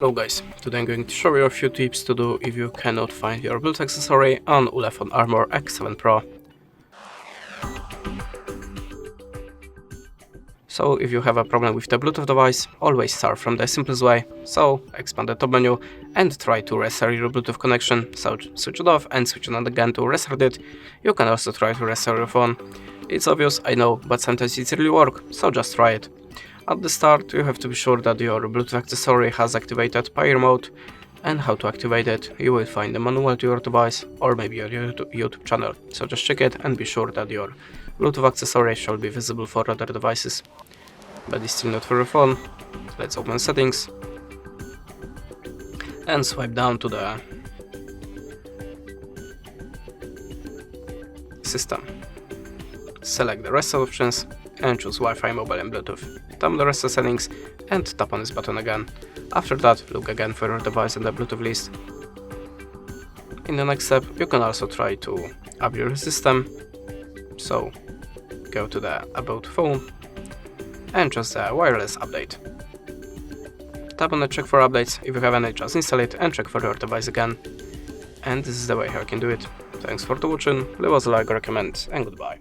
Hello guys, today I'm going to show you a few tips to do if you cannot find your Bluetooth accessory on ULEFONE Armor X7 Pro. So if you have a problem with the Bluetooth device, always start from the simplest way. So expand the top menu and try to restart your Bluetooth connection. So switch it off and switch it on again to restart it. You can also try to restart your phone. It's obvious, I know, but sometimes it really works, so just try it. At the start, you have to be sure that your Bluetooth accessory has activated Pair mode, and how to activate it, you will find the manual to your device or maybe your YouTube channel, so just check it and be sure that your Bluetooth accessory shall be visible for other devices. But it's still not for your phone. Let's open settings and swipe down to the system. Select the rest options and choose Wi-Fi, mobile and Bluetooth. Tap on the rest of settings and tap on this button again. After that, look again for your device in the Bluetooth list. In the next step, you can also try to upgrade your system. So go to the About phone and choose the wireless update. Tap on the check for updates. If you have any, just install it and check for your device again. And this is the way how you can do it. Thanks for watching, leave us a like, recommend, and goodbye.